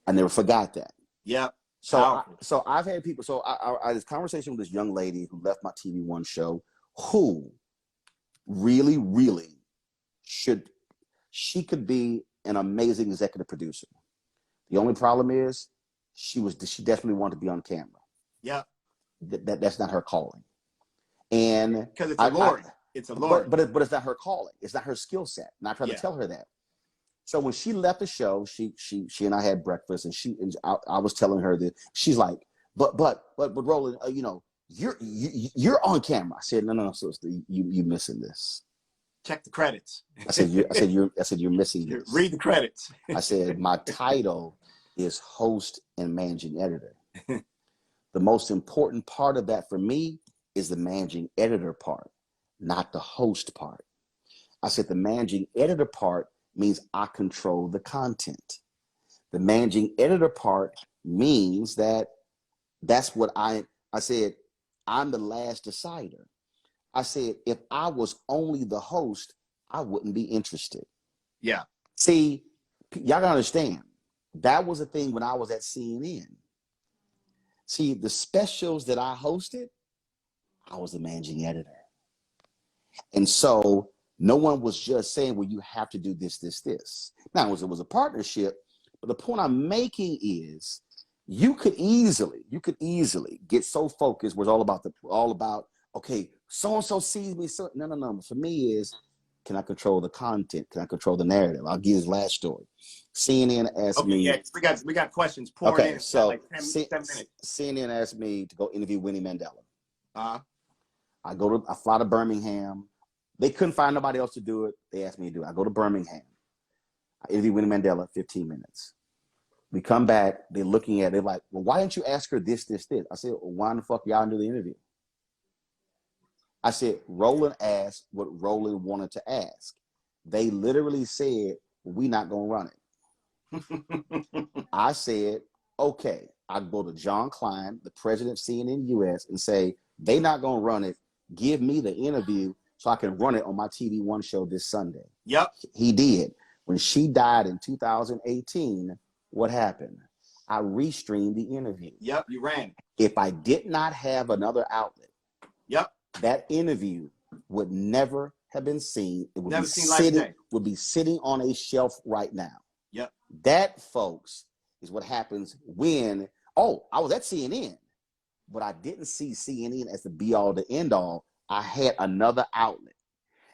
I never forgot that. Yep. So I've had people, I had this conversation with this young lady who left my TV One show, who really, really she could be an amazing executive producer. The only problem is she definitely wanted to be on camera. Yeah. That's not her calling. And because it's alluring. It's alluring. But it's not her calling. It's not her skill set. And I tried to tell her that. So when she left the show, she and I had breakfast, and I was telling her that she's like, but Roland, you know, you're on camera. I said, no, sister, you missing this. Check the credits. I said you're missing this. Read the credits. I said my title is host and managing editor. The most important part of that for me is the managing editor part, not the host part. I said the managing editor part means I control the content. The managing editor part means that's what I said, I'm the last decider. I said, if I was only the host, I wouldn't be interested. Yeah. See, y'all gotta understand, that was a thing when I was at CNN. See, the specials that I hosted, I was the managing editor. And so no one was just saying, well, you have to do this. Now, it was a partnership, but the point I'm making is you could easily get so focused where it's all about, okay, so-and-so sees me. So no. For me is, can I control the content? Can I control the narrative? I'll give you this last story. CNN asked me. Yeah, we got questions pouring in. So like 10 minutes. CNN asked me to go interview Winnie Mandela. I fly to Birmingham. They couldn't find nobody else to do it. They asked me to do it. I go to Birmingham. I interview Winnie Mandela, 15 minutes. We come back. They're looking at it. They're like, well, why didn't you ask her this? I said, well, why in the fuck y'all do the interview? I said, Roland asked what Roland wanted to ask. They literally said, well, we're not going to run it. I said, okay. I go to John Klein, the president of CNN US, and say, they're not going to run it. Give me the interview so I can run it on my TV One show this Sunday. Yep. He did. When she died in 2018, what happened? I restreamed the interview. Yep, you ran. If I did not have another outlet, yep, that interview would never have been seen. It would Never be seen light of day. would be sitting on a shelf right now. Yep. That, folks, is what happens when, oh, I was at CNN, but I didn't see CNN as the be all, the end all. I had another outlet,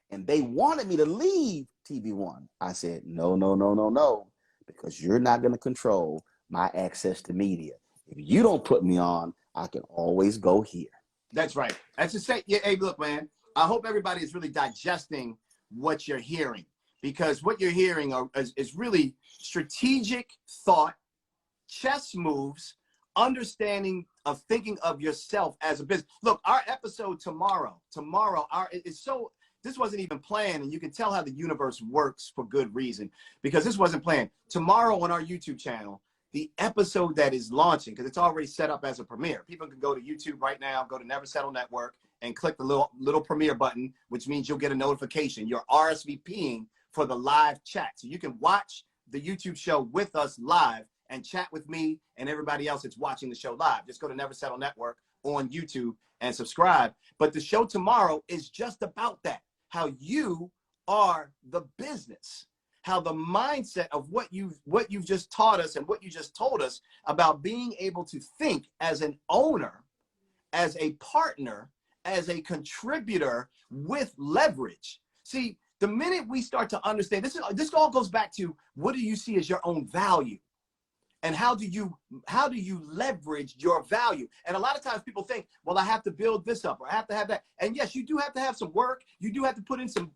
and they wanted me to leave TV One. I said, no, no, no, no, no, because you're not going to control my access to media. If you don't put me on, I can always go here. That's right. That's the same. Yeah, hey, look, man, I hope everybody is really digesting what you're hearing, because what you're hearing is really strategic thought, chess moves, understanding of thinking of yourself as a business. Look, our episode tomorrow, this wasn't even planned, and you can tell how the universe works for good reason, because this wasn't planned. Tomorrow on our YouTube channel, the episode that is launching, because it's already set up as a premiere. People can go to YouTube right now, go to Never Settle Network, and click the little premiere button, which means you'll get a notification. You're RSVPing for the live chat. So you can watch the YouTube show with us live and chat with me and everybody else that's watching the show live. Just go to Never Settle Network on YouTube and subscribe. But the show tomorrow is just about that, how you are the business, how the mindset of what you've just taught us and what you just told us about being able to think as an owner, as a partner, as a contributor with leverage. See, the minute we start to understand, this all goes back to, what do you see as your own value? And how do you leverage your value? And a lot of times people think, well, I have to build this up, or I have to have that. And yes, you do have to have some work. You do have to put in some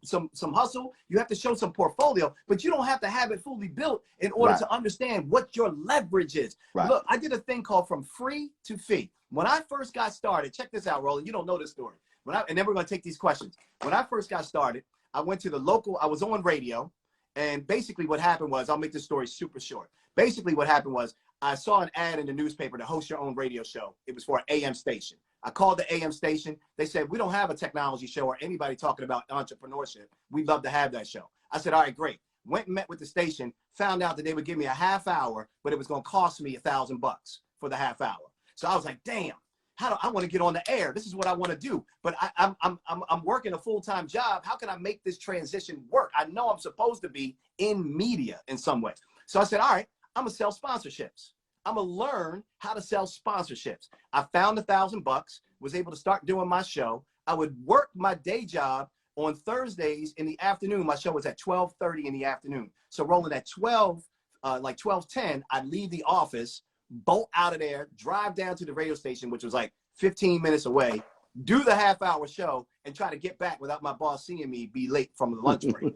hustle. You have to show some portfolio, but you don't have to have it fully built in order to understand what your leverage is. Right. Look, I did a thing called From Free to Fee. When I first got started, check this out, Roland, you don't know this story. And then we're gonna take these questions. When I first got started, I went to I was on radio, and basically what happened was, I'll make this story super short. Basically what happened was, I saw an ad in the newspaper to host your own radio show. It was for an AM station. I called the AM station. They said, we don't have a technology show or anybody talking about entrepreneurship. We'd love to have that show. I said, all right, great. Went and met with the station, found out that they would give me a half hour, but it was going to cost me $1,000 for the half hour. So I was like, damn, I want to get on the air. This is what I want to do. But I'm working a full-time job. How can I make this transition work? I know I'm supposed to be in media in some way. So I said, all right, I'm gonna sell sponsorships. I'm gonna learn how to sell sponsorships. I found $1,000, was able to start doing my show. I would work my day job on Thursdays in the afternoon. My show was at 12:30 in the afternoon. So Roland, at 12:10, I'd leave the office, bolt out of there, drive down to the radio station, which was like 15 minutes away, do the half-hour show, and try to get back without my boss seeing me be late from the lunch break.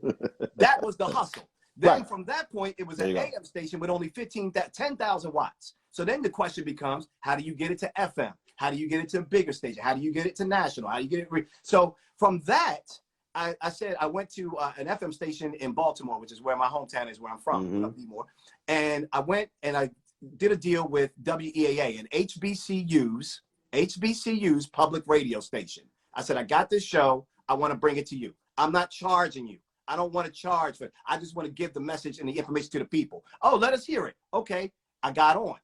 That was the hustle. Then from that point, it was an AM station with only 10,000 watts. So then the question becomes, how do you get it to FM? How do you get it to a bigger station? How do you get it to national? How do you get it? So from that, I said, I went to an FM station in Baltimore, which is where my hometown is, where I'm from, and I went and I did a deal with WEAA, and HBCU's public radio station. I said, I got this show. I want to bring it to you. I'm not charging you. I don't want to charge for it. I just want to give the message and the information to the people. Oh, let us hear it. Okay, I got on.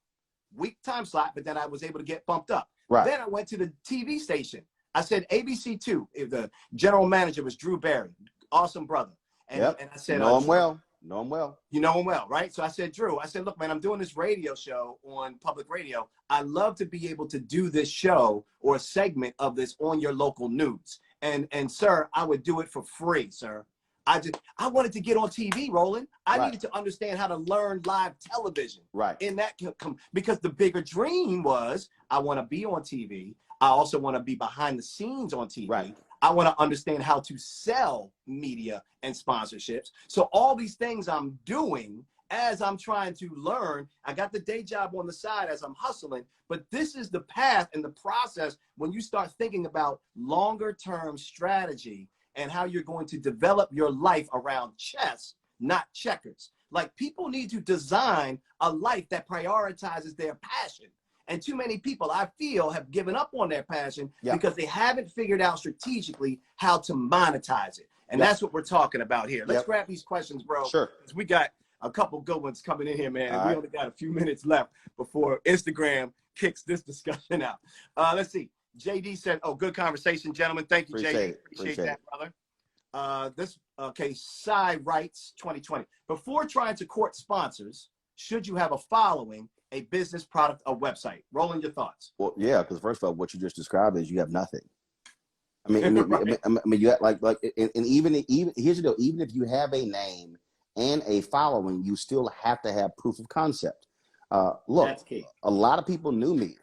Weak time slot, but then I was able to get bumped up. Right. Then I went to the TV station. I said ABC2. The general manager was Drew Barry, awesome brother. And, and I said, know him well. Know him well. You know him well, right? So I said, Drew, I said, look, man, I'm doing this radio show on public radio. I love to be able to do this show or a segment of this on your local news. And sir, I would do it for free, sir. I wanted to get on TV, Roland. I needed to understand how to learn live television. Right. In that, because the bigger dream was, I want to be on TV. I also want to be behind the scenes on TV. Right. I want to understand how to sell media and sponsorships. So all these things I'm doing as I'm trying to learn. I got the day job on the side as I'm hustling, but this is the path and the process when you start thinking about longer term strategy and how you're going to develop your life around chess, not checkers. Like, people need to design a life that prioritizes their passion. And too many people, I feel, have given up on their passion because they haven't figured out strategically how to monetize it. And that's what we're talking about here. Let's grab these questions, bro. Sure. We got a couple good ones coming in here, man. And we only got a few minutes left before Instagram kicks this discussion out. Let's see. JD said, oh, good conversation, gentlemen. Thank you, JD. Appreciate that, brother. Okay, Cy writes 2020. Before trying to court sponsors, should you have a following, a business, product, a website? Roland, your thoughts? Well, yeah, because first of all, what you just described is you have nothing. I mean, right. I mean, you have and even here's the deal. Even if you have a name and a following, you still have to have proof of concept. Look, that's key. A lot of people knew me.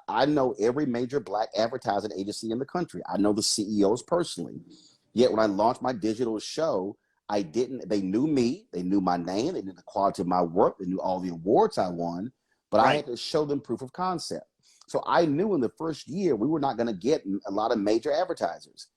I know every major Black advertising agency in the country. I know the CEOs personally. Yet when I launched my digital show, they knew me, they knew my name, they knew the quality of my work, they knew all the awards I won, but I had to show them proof of concept. So I knew in the first year we were not going to get a lot of major advertisers.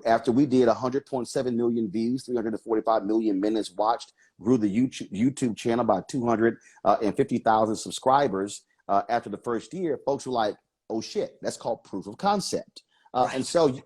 After we did 100.7 million views, 345 million minutes watched, grew the YouTube channel by 250,000 subscribers after the first year, folks were like, oh shit, that's called proof of concept. And so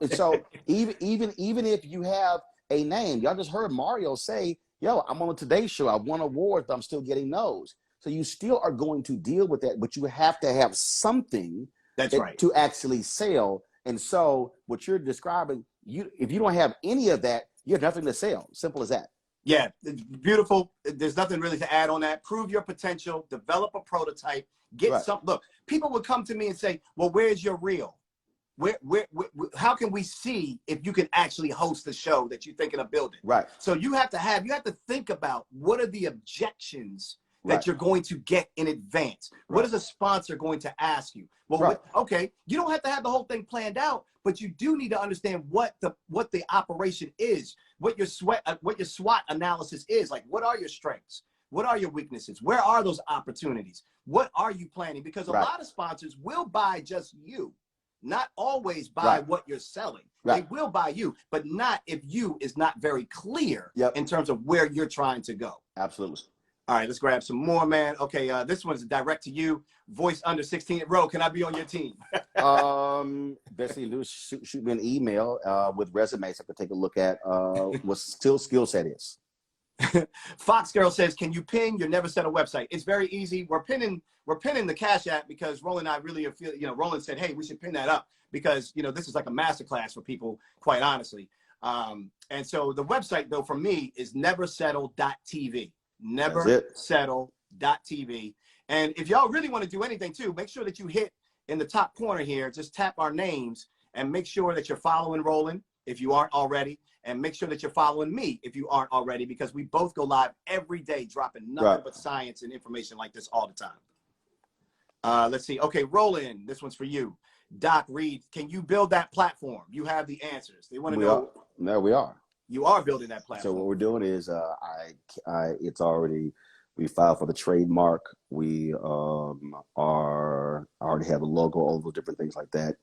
even if you have a name, y'all just heard Mario say, yo, I'm on the Today Show, I won awards, but I'm still getting those. So you still are going to deal with that, but you have to have something to actually sell. And so what you're describing, if you don't have any of that, you have nothing to sell. Simple as that. Yeah, it's beautiful. There's nothing really to add on that. Prove your potential, develop a prototype, get some. Look, people would come to me and say, well, where's your reel? How can we see if you can actually host the show that you're thinking of building? Right. So you have to think about what are the objections that you're going to get in advance. What is a sponsor going to ask you? Well, okay, you don't have to have the whole thing planned out, but you do need to understand what the operation is, what your SWOT analysis is. Like, what are your strengths? What are your weaknesses? Where are those opportunities? What are you planning? Because a lot of sponsors will buy just you. Not always buy what you're selling. They will buy you, but not if you is not very clear in terms of where you're trying to go. Absolutely. All right, let's grab some more, man. Okay, this one's direct to you. Voice under 16. Ro, can I be on your team? Best thing to do is shoot me an email with resumes. I can take a look at what skill set is. Fox Girl says, can you pin your Never Said a website? It's very easy. We're pinning the Cash App because Roland and I really feel, Roland said, hey, we should pin that up because, this is like a masterclass for people, quite honestly. And so the website, though, for me is neversettle.tv. Neversettle.tv. And if y'all really want to do anything too, make sure that you hit in the top corner here, just tap our names and make sure that you're following Roland if you aren't already, and make sure that you're following me if you aren't already, because we both go live every day dropping nothing but science and information like this all the time. Let's see. Okay, Roland, this one's for you. Doc Reed, can you build that platform? You have the answers. They want to know. No, we are. You are building that platform. So what we're doing is we filed for the trademark. We already have a logo, all those different things like that.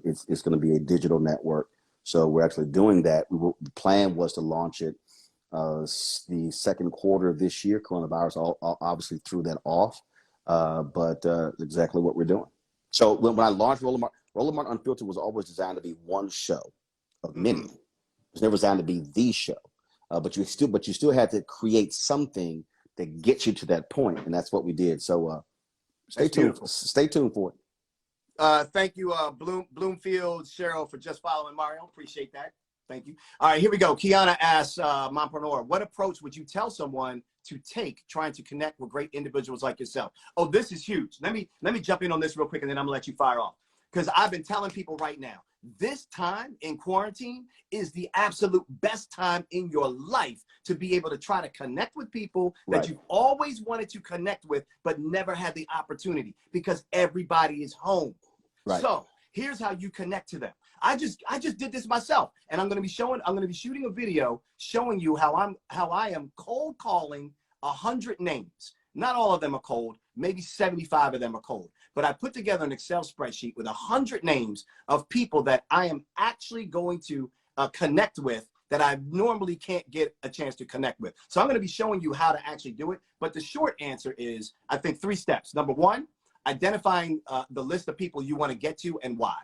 It's going to be a digital network. So we're actually doing that. The plan was to launch it the second quarter of this year. Coronavirus obviously threw that off, but exactly what we're doing. So when I launched Roland Martin Unfiltered was always designed to be one show of many. It was never designed to be the show, but you still had to create something that gets you to that point, and that's what we did. So stay tuned for it. Thank you, Bloomfield, Cheryl, for just following Mario. Appreciate that. Thank you. All right, here we go. Kiana asks Mompreneur, what approach would you tell someone to take trying to connect with great individuals like yourself? Oh, this is huge. Let me jump in on this real quick, and then I'm gonna let you fire off. Because I've been telling people right now, this time in quarantine is the absolute best time in your life to be able to try to connect with people that you've always wanted to connect with, but never had the opportunity because everybody is home. So here's how you connect to them. I just did this myself, and I'm going to be shooting a video showing you how I am cold calling 100 names. Not all of them are cold. Maybe 75 of them are cold. But I put together an Excel spreadsheet with 100 names of people that I am actually going to connect with that I normally can't get a chance to connect with. So I'm going to be showing you how to actually do it. But the short answer is, I think 3 steps. Number 1, identifying the list of people you want to get to and why.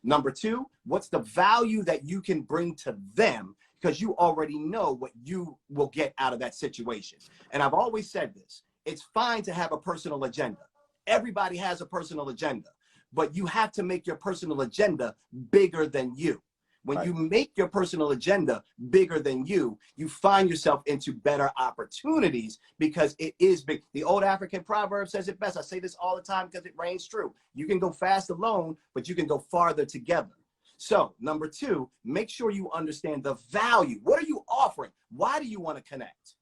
Number 2, what's the value that you can bring to them, because you already know what you will get out of that situation. And I've always said this. It's fine to have a personal agenda. Everybody has a personal agenda. but you have to make your personal agenda bigger than you. When you make your personal agenda bigger than you, you find yourself into better opportunities because it is big. The old African proverb says it best. I say this all the time because it reigns true. You can go fast alone, but you can go farther together. So number 2, make sure you understand the value. What are you offering? Why do you want to connect?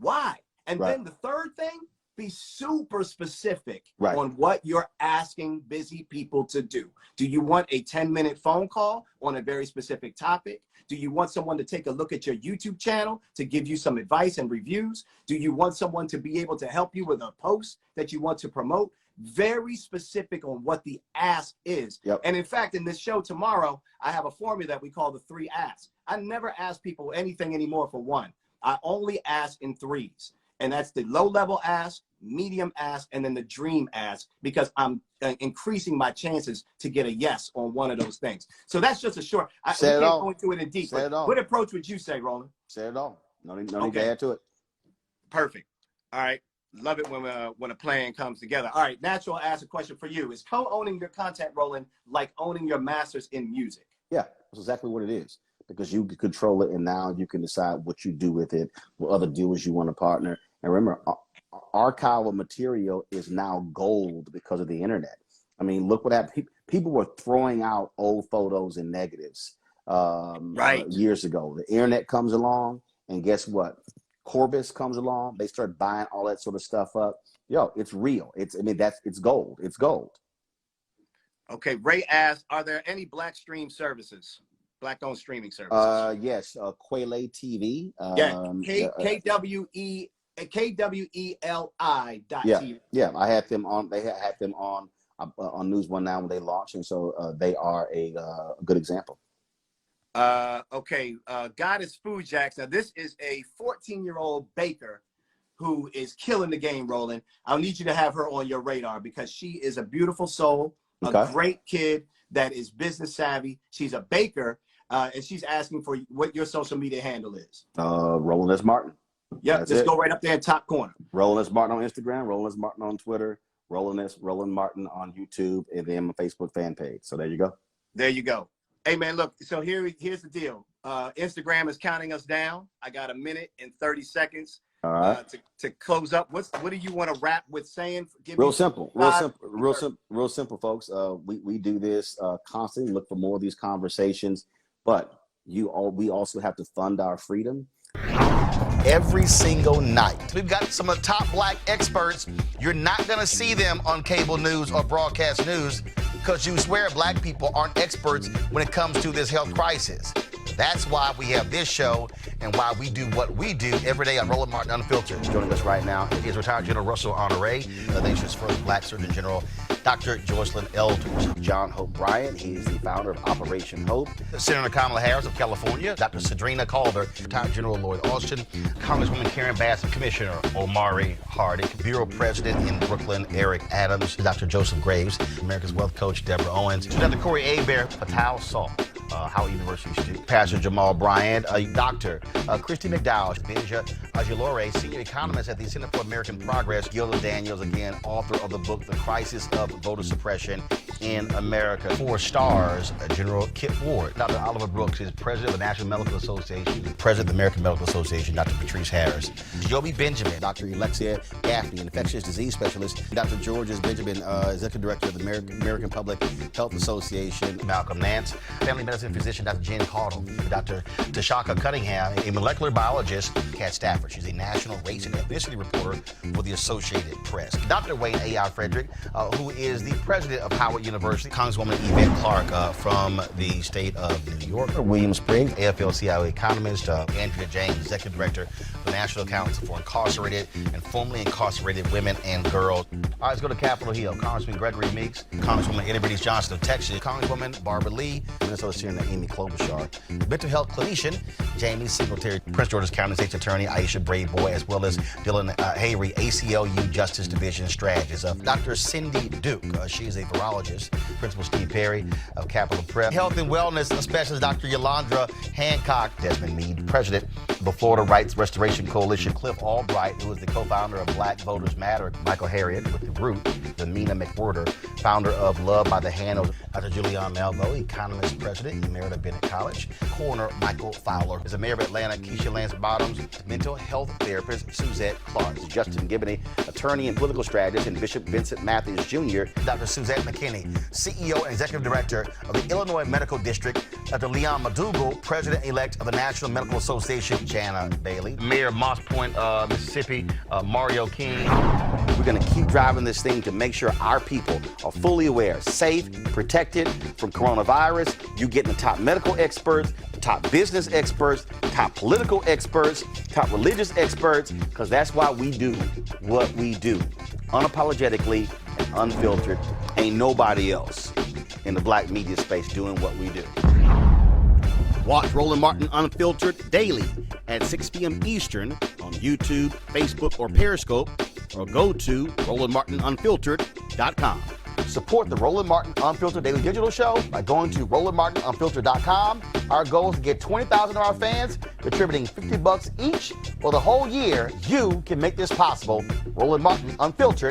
Why? And then the third thing, be super specific on what you're asking busy people to do. Do you want a 10-minute phone call on a very specific topic? Do you want someone to take a look at your YouTube channel to give you some advice and reviews? Do you want someone to be able to help you with a post that you want to promote? Very specific on what the ask is. And in fact, in this show tomorrow, I have a formula that we call the 3 asks. I never ask people anything anymore for 1. I only ask in 3s. And that's the low-level ask, medium ask, and then the dream ask, because I'm increasing my chances to get a yes on one of those things. So that's just a short. We can't go into it in deep. What approach would you say, Roland? Say it all. No need to add to it. Perfect. All right. Love it when a plan comes together. All right. Natural, ask a question for you. Is co-owning your content, Roland, like owning your masters in music? Yeah, that's exactly what it is. Because you can control it, and now you can decide what you do with it, what other doers you want to partner. And remember, archival material is now gold because of the internet. I mean, look what happened. People were throwing out old photos and negatives years ago. The internet comes along, and guess what? Corbis comes along. They start buying all that sort of stuff up. Yo, it's real. It's gold. It's gold. Okay, Ray asked, are there any Black stream services? Black-owned streaming services? Yes, Quayle TV. KWELI.TV. Yeah, I had them on. They had them on News One Now when they launched, and so they are a good example. Okay, Goddess Food Jacks. Now this is a 14-year-old baker who is killing the game, Roland. I'll need you to have her on your radar because she is a beautiful soul, a great kid that is business savvy. She's a baker, and she's asking for what your social media handle is. Roland S. Martin. Yeah, just go right up there in top corner. Roland S. Martin on Instagram, Roland S. Martin on Twitter, Roland Martin on YouTube, and then my Facebook fan page. So there you go. There you go. Hey man, look, so here's the deal. Instagram is counting us down. I got 1 minute and 30 seconds to close up. What do you want to wrap with saying? Real simple, folks. We do this constantly. Look for more of these conversations, but we also have to fund our freedom. Every single night. We've got some of the top Black experts. You're not going to see them on cable news or broadcast news because you swear Black people aren't experts when it comes to this health crisis. That's why we have this show and why we do what we do every day on Roland Martin Unfiltered. Joining us right now is retired General Russell Honoré, the nation's first Black Surgeon General, Dr. Joyce Elders. John Hope Bryant, he is the founder of Operation Hope. Senator Kamala Harris of California, Dr. Cedrina Calder, retired General Lloyd Austin, Congresswoman Karen Bass, Commissioner Omari Hardick, Bureau President in Brooklyn, Eric Adams, Dr. Joseph Graves, America's Wealth Coach, Deborah Owens, Dr. Corey Abear, Patel Salt, Howard University student, Pastor Jamal Bryant, Dr. Christy McDowell, Benja Ajilore, senior economist at the Center for American Progress, Gilda Daniels, again, author of the book, The Crisis of Voter Suppression in America. 4 stars, General Kip Ward. Dr. Oliver Brooks is president of the National Medical Association, president of the American Medical Association, Dr. Patrice Harris. Joby Benjamin, Dr. Alexia Gaffney, an infectious disease specialist, Dr. Georges Benjamin, executive director of the American Public Health Association, Malcolm Nance, family medicine physician, Dr. Jen Caudle, Dr. Tashaka Cunningham, a molecular biologist, Kat Stafford. She's a national race and ethnicity reporter for the Associated Press. Dr. Wayne A.I. Frederick, who is the president of Howard University, Congresswoman Yvette Clarke from the state of New York, William Spriggs, AFL-CIO economist, Andrea James, executive director of the National Council for Incarcerated and Formerly Incarcerated Women and Girls. All right, let's go to Capitol Hill. Congressman Gregory Meeks, Congresswoman Eddie Bernice Johnson of Texas, Congresswoman Barbara Lee, Minnesota Senator Amy Klobuchar, mental health clinician Jamie Singletary, Prince George's County State's Attorney Aisha Bradeboy, as well as Dylan Hayrie, ACLU Justice Division strategist. Dr. Cindy Duke, she is a virologist, News. Principal Steve Perry of Capitol Prep. Health and Wellness Specialist Dr. Yolandra Hancock. Desmond Meade, President of the Florida Rights Restoration Coalition. Cliff Albright, who is the co-founder of Black Voters Matter. Michael Harriet with The Root. Mina McWhorter, founder of Love by the Hand. Dr. Julianne Malvo, economist, president, Emerita Bennett College. Coroner Michael Fowler. Is the mayor of Atlanta, Keisha Lance Bottoms. Mental health therapist, Suzette Clark. Justin Gibney, attorney and political strategist, and Bishop Vincent Matthews Jr. Dr. Suzette McKinney, CEO and executive director of the Illinois Medical District. Dr. Leon McDougall, president-elect of the National Medical Association. Jana Bailey. Mayor of Moss Point, Mississippi, Mario King. We're going to keep driving this thing to make sure our people are fully aware, safe, protected from coronavirus. You getting the top medical experts, top business experts, top political experts, top religious experts, because that's why we do what we do. Unapologetically and unfiltered. Ain't nobody else in the black media space doing what we do. Watch Roland Martin Unfiltered daily at 6 p.m. Eastern on YouTube, Facebook, or Periscope, or go to RolandMartinUnfiltered.com. Support the Roland Martin Unfiltered Daily Digital Show by going to RolandMartinUnfiltered.com. Our goal is to get 20,000 of our fans contributing $50 each for the whole year. You can make this possible. RolandMartinUnfiltered.com.